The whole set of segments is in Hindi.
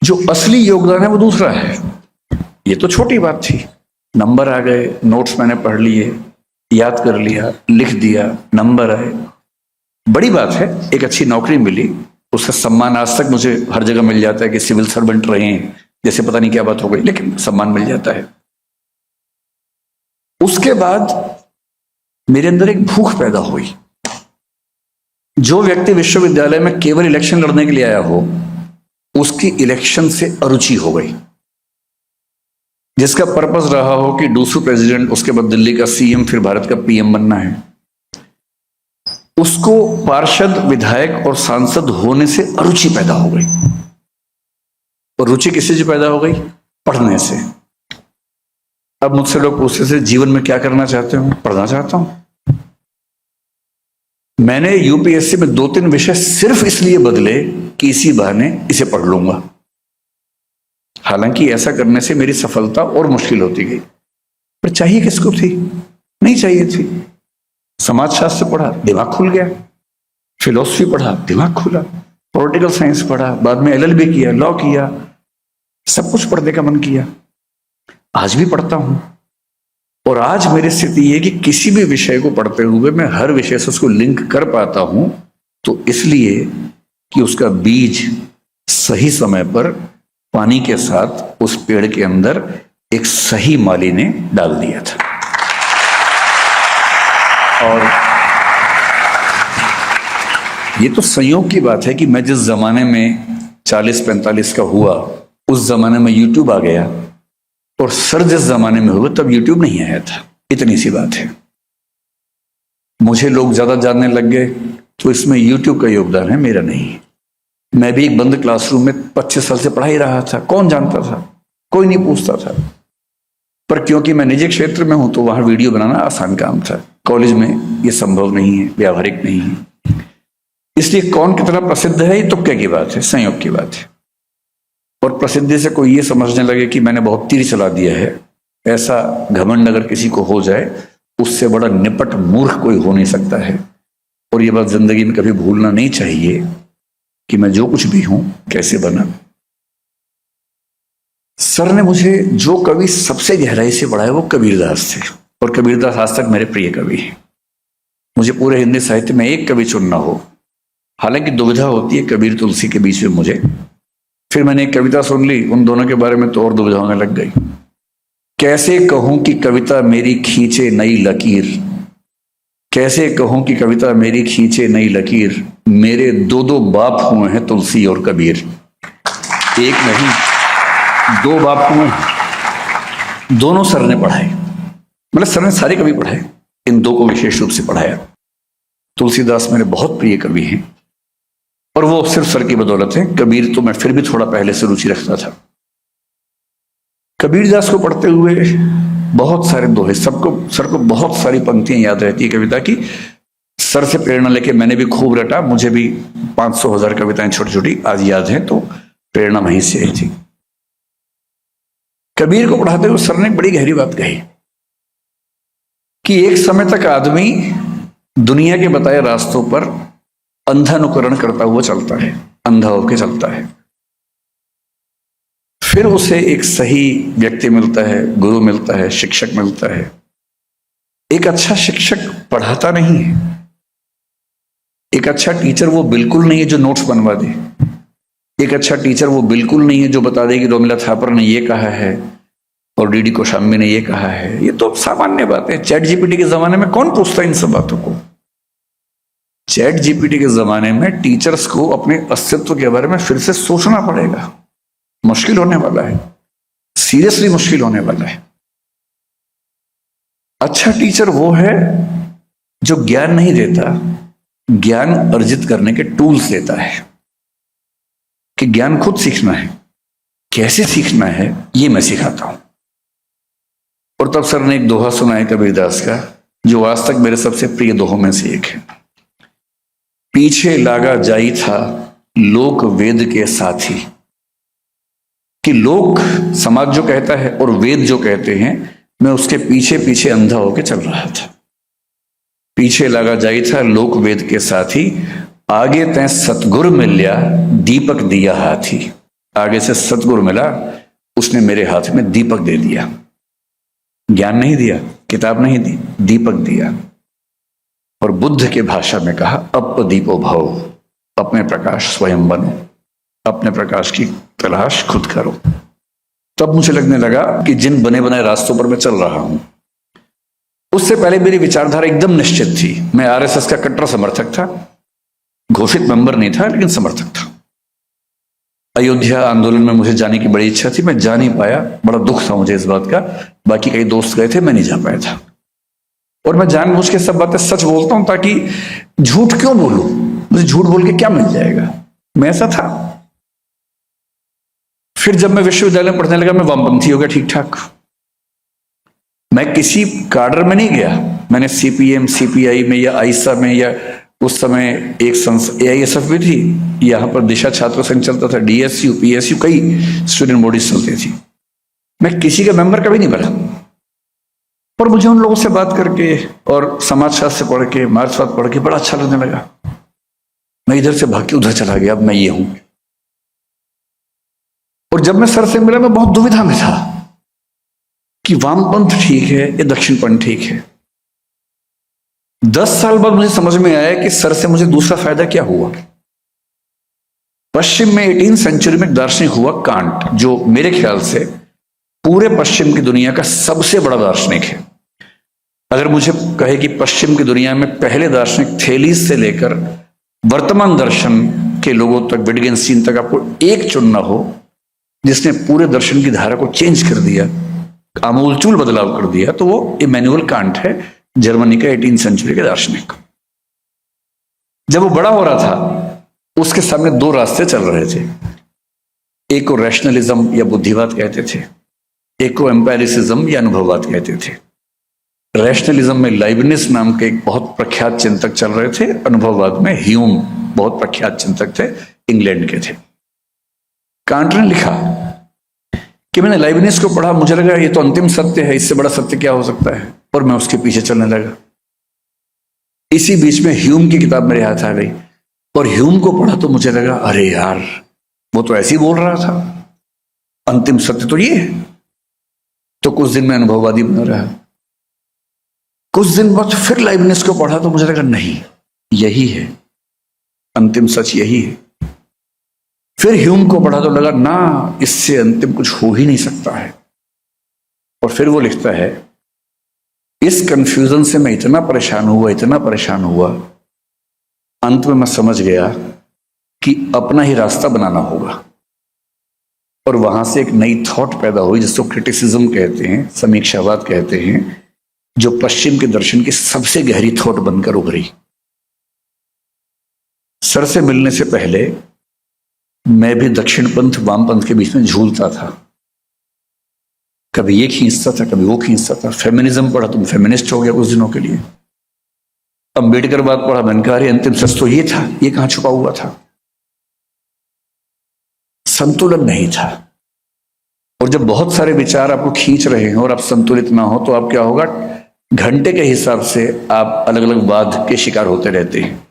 जो असली योगदान है वो दूसरा है। ये तो छोटी बात थी, नंबर आ गए, नोट्स मैंने पढ़ लिए, याद कर लिया, लिख दिया, नंबर आए। बड़ी बात है, एक अच्छी नौकरी मिली, उसका सम्मान आज तक मुझे हर जगह मिल जाता है कि सिविल सर्वेंट रहे हैं, जैसे पता नहीं क्या बात हो गई, लेकिन सम्मान मिल जाता है। उसके बाद मेरे अंदर एक भूख पैदा हुई। जो व्यक्ति विश्वविद्यालय में केवल इलेक्शन लड़ने के लिए आया हो, उसकी इलेक्शन से अरुचि हो गई। जिसका पर्पस रहा हो कि डूसू प्रेसिडेंट, उसके बाद दिल्ली का सीएम, फिर भारत का पीएम बनना है, उसको पार्षद, विधायक और सांसद होने से अरुचि पैदा हो गई। और रुचि किससे पैदा हो गई? पढ़ने से। अब मुझसे लोग पूछते थे जीवन में क्या करना चाहते हो? पढ़ना चाहता हूं। मैंने यूपीएससी में 2-3 विषय सिर्फ इसलिए बदले कि इसी बहाने इसे पढ़ लूंगा। हालांकि ऐसा करने से मेरी सफलता और मुश्किल होती गई, पर चाहिए किसको थी? नहीं चाहिए थी। समाजशास्त्र पढ़ा, दिमाग खुल गया। फिलॉसफी पढ़ा, दिमाग खुला। पॉलिटिकल साइंस पढ़ा, बाद में एलएलबी किया, लॉ किया, सब कुछ पढ़ने का मन किया। आज भी पढ़ता हूं। और आज मेरी स्थिति यह कि किसी भी विषय को पढ़ते हुए मैं हर विषय से उसको लिंक कर पाता हूं, तो इसलिए कि उसका बीज सही समय पर पानी के साथ उस पेड़ के अंदर एक सही माली ने डाल दिया था। और ये तो संयोग की बात है कि मैं जिस जमाने में 40-45 का हुआ, उस जमाने में यूट्यूब आ गया, और सर जिस जमाने में हुए तब यूट्यूब नहीं आया था। इतनी सी बात है। मुझे लोग ज्यादा जानने लग गए, तो इसमें यूट्यूब का योगदान है, मेरा नहीं। मैं भी एक बंद क्लासरूम में 25 साल से पढ़ा ही रहा था। कौन जानता था? कोई नहीं पूछता था। पर क्योंकि मैं निजी क्षेत्र में हूं, तो वहां वीडियो बनाना आसान काम था। कॉलेज में ये संभव नहीं है, व्यावहारिक नहीं है। इसलिए कौन कितना प्रसिद्ध है, ये तुक्के की बात है, संयोग की बात है। और प्रसिद्धि से कोई ये समझने लगे कि मैंने बहुत तीर चला दिया है, ऐसा घमंड अगर किसी को हो जाए, उससे बड़ा निपट मूर्ख कोई हो नहीं सकता है। और ये बात जिंदगी में कभी भूलना नहीं चाहिए कि मैं जो कुछ भी हूं कैसे बना। सर ने मुझे जो कवि सबसे गहराई से पढ़ा है वो कबीरदास थे, और कबीरदास आज तक मेरे प्रिय कवि हैं। मुझे पूरे हिंदी साहित्य में एक कवि चुनना हो, हालांकि दुविधा होती है कबीर तुलसी के बीच में मुझे। फिर मैंने एक कविता सुन ली, उन दोनों के बारे में तो और दुविधा होने लग गई। कैसे कहूं कि कविता मेरी खींचे नई लकीर, कैसे कहूं कि कविता मेरी खींचे नई लकीर, मेरे 2 बाप हुए हैं तुलसी और कबीर। एक नहीं, 2 बाप हुए। दोनों सर ने पढ़ाए, मतलब सर ने सारे कवि पढ़ाए, इन 2 को विशेष रूप से पढ़ाया। तुलसीदास मेरे बहुत प्रिय कवि हैं, और वो सिर्फ सर की बदौलत है। कबीर तो मैं फिर भी थोड़ा पहले से रुचि रखता था। कबीरदास को पढ़ते हुए बहुत सारे दोहे, सर को बहुत सारी पंक्तियां याद रहती है कविता की। सर से प्रेरणा लेके मैंने भी खूब रटा। मुझे भी 500-1000 कविताएं छोटी छोटी आज याद हैं, तो प्रेरणा वहीं से आई थी। कबीर को पढ़ाते हुए सर ने एक बड़ी गहरी बात कही कि एक समय तक आदमी दुनिया के बताए रास्तों पर अंधानुकरण करता हुआ चलता है, अंधा होकर चलता है। फिर उसे एक सही व्यक्ति मिलता है, गुरु मिलता है, शिक्षक मिलता है। एक अच्छा शिक्षक पढ़ाता नहीं है। एक अच्छा टीचर वो बिल्कुल नहीं है जो नोट्स बनवा दे। एक अच्छा टीचर वो बिल्कुल नहीं है जो बता दे कि रोमिला थापर ने ये कहा है और डीडी कोशाम्बी ने ये कहा है। ये तो सामान्य बात है। चैट जीपीटी के जमाने में कौन पूछता है इन सब बातों को? चैट जीपीटी के जमाने में टीचर्स को अपने अस्तित्व के बारे में फिर से सोचना पड़ेगा। मुश्किल होने वाला है, सीरियसली मुश्किल होने वाला है। अच्छा टीचर वो है जो ज्ञान नहीं देता, ज्ञान अर्जित करने के टूल्स देता है। कि ज्ञान खुद सीखना है, कैसे सीखना है ये मैं सिखाता हूं। और तब सर ने एक दोहा सुनाया कबीरदास का, जो आज तक मेरे सबसे प्रिय दोहों में से एक है। पीछे लागा जाई था लोक वेद के साथी। कि लोक समाज जो कहता है और वेद जो कहते हैं, मैं उसके पीछे पीछे अंधा होकर चल रहा था। पीछे लगा जाई था लोक वेद के साथी, आगे तैं सतगुर मिल्या दीपक दिया हाथी। आगे से सतगुरु मिला, उसने मेरे हाथ में दीपक दे दिया। ज्ञान नहीं दिया, किताब नहीं दी, दीपक दिया। और बुद्ध के भाषा में कहा, अप दीपो भव, अपने प्रकाश स्वयं बनो, अपने प्रकाश की तलाश खुद करो। तब मुझे लगने लगा कि जिन बने बनाए रास्तों पर मैं चल रहा हूं, उससे पहले मेरी विचारधारा एकदम निश्चित थी। मैं आरएसएस का कट्टर समर्थक था, घोषित मेंबर नहीं था, लेकिन समर्थक था। अयोध्या आंदोलन में मुझे जाने की बड़ी इच्छा थी, मैं जा नहीं पाया, बड़ा दुख था मुझे इस बात का। बाकी कई दोस्त गए थे, मैं नहीं जा पाया था। और मैं जानबूझ के सब बातें सच बोलता हूं, ताकि झूठ क्यों बोलूं, मुझे झूठ बोल के क्या मिल जाएगा, मैं ऐसा था। फिर जब मैं विश्वविद्यालय में पढ़ने लगा, मैं वामपंथी हो गया ठीक ठाक। मैं किसी काडर में नहीं गया, मैंने सीपीएम सीपीआई में या आईसा में, या उस समय एक एआईएसएफ भी थी, यहां पर दिशा छात्र संघ चलता था, डीएसयू पीएसयू, कई स्टूडेंट बॉडीज चलती थी। मैं किसी का मेंबर कभी नहीं बना। पर मुझे उन लोगों से बात करके और समाजशास्त्र पढ़ के, मार्क्सवाद पढ़ के बड़ा अच्छा लगने लगा। मैं इधर से भाग के उधर चला गया, अब मैं ये हूं। और जब मैं सर से मिला, मैं बहुत दुविधा में था कि वामपंथ ठीक है या दक्षिणपंथ ठीक है। 10 साल बाद मुझे समझ में आया कि सर से मुझे दूसरा फायदा क्या हुआ। पश्चिम में 18वीं सेंचुरी में एक दार्शनिक हुआ कांट, जो मेरे ख्याल से पूरे पश्चिम की दुनिया का सबसे बड़ा दार्शनिक है। अगर मुझे कहे कि पश्चिम की दुनिया में पहले दार्शनिक थेलीस से लेकर वर्तमान दर्शन के लोगों तक, विटगेन्स्टीन तक, आपको एक चुनना हो जिसने पूरे दर्शन की धारा को चेंज कर दिया, आमूलचूल बदलाव कर दिया, तो वो इमैनुअल कांट है, जर्मनी का 18वीं सेंचुरी के दार्शनिक। जब वो बड़ा हो रहा था, उसके सामने 2 रास्ते चल रहे थे। एक को रैशनलिज्म या बुद्धिवाद कहते थे, एक को एम्पेरिसिज्म या अनुभववाद कहते थे। रैशनलिज्म में लाइबनिज नाम के एक बहुत प्रख्यात चिंतक चल रहे थे, अनुभववाद में ह्यूम बहुत प्रख्यात चिंतक थे, इंग्लैंड के थे। कांट ने लिखा कि मैंने लाइबनिज को पढ़ा, मुझे लगा ये तो अंतिम सत्य है, इससे बड़ा सत्य क्या हो सकता है, और मैं उसके पीछे चलने लगा। इसी बीच में ह्यूम की किताब मेरे हाथ आ गई, और ह्यूम को पढ़ा तो मुझे लगा, अरे यार, वो तो ऐसे ही बोल रहा था, अंतिम सत्य तो ये है। तो कुछ दिन में अनुभववादी बना रहा। कुछ दिन बाद फिर लाइबनिज को पढ़ा तो मुझे लगा, नहीं, यही है अंतिम सच, यही है। फिर ह्यूम को पढ़ा तो लगा, ना, इससे अंतिम कुछ हो ही नहीं सकता है। और फिर वो लिखता है, इस कंफ्यूजन से मैं इतना परेशान हुआ, इतना परेशान हुआ, अंत में मैं समझ गया कि अपना ही रास्ता बनाना होगा। और वहां से एक नई थॉट पैदा हुई, जिसको क्रिटिसिज्म कहते हैं, समीक्षावाद कहते हैं, जो पश्चिम के दर्शन की सबसे गहरी थॉट बनकर उभरी। सर से मिलने से पहले मैं भी दक्षिणपंथ वामपंथ के बीच में झूलता था, कभी ये खींचता था, कभी वो खींचता था। फेमिनिज्म पढ़ा तो मैं फेमिनिस्ट हो गया कुछ दिनों के लिए। अम्बेडकर बात पढ़ा, मैंने कहा, अरे अंतिम सच तो ये था, ये कहां छुपा हुआ था। संतुलन नहीं था। और जब बहुत सारे विचार आपको खींच रहे हैं और आप संतुलित ना हो, तो आप क्या होगा, घंटे के हिसाब से आप अलग अलग वाद के शिकार होते रहते हैं।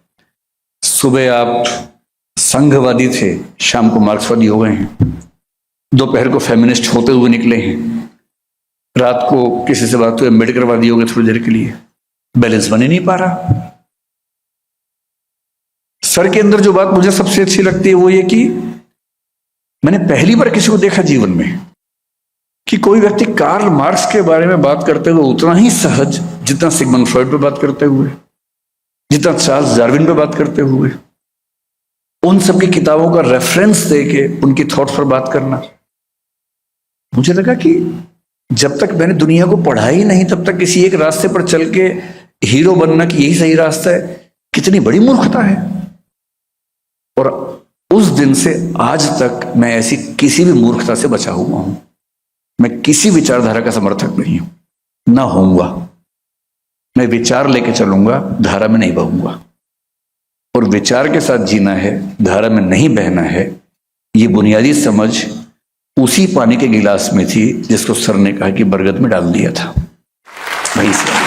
सुबह आप संघवादी थे, शाम को मार्क्सवादी हो गए हैं, दोपहर को फेमिनिस्ट होते हुए निकले हैं, रात को किसी से बात हुई अम्बेडकरवादी हो गए थोड़ी देर के लिए। बैलेंस बन ही नहीं पा रहा। सर के अंदर जो बात मुझे सबसे अच्छी लगती है वो ये कि मैंने पहली बार किसी को देखा जीवन में कि कोई व्यक्ति कार्ल मार्क्स के बारे में बात करते हुए उतना ही सहज जितना सिगमंड फ्रॉइड पे बात करते हुए, जितना चार्ल्स डार्विन पे बात करते हुए, उन सबकी किताबों का रेफरेंस देके उनकी थॉट्स पर बात करना। मुझे लगा कि जब तक मैंने दुनिया को पढ़ा ही नहीं, तब तक किसी एक रास्ते पर चल के हीरो बनना कि यही सही रास्ता है, कितनी बड़ी मूर्खता है। और उस दिन से आज तक मैं ऐसी किसी भी मूर्खता से बचा हुआ हूं। मैं किसी विचारधारा का समर्थक नहीं हूं, ना होऊंगा। मैं विचार लेके चलूंगा, धारा में नहीं बहूंगा। और विचार के साथ जीना है, धारा में नहीं बहना है। ये बुनियादी समझ उसी पानी के गिलास में थी जिसको सर ने कहा कि बरगद में डाल दिया था। वहीं से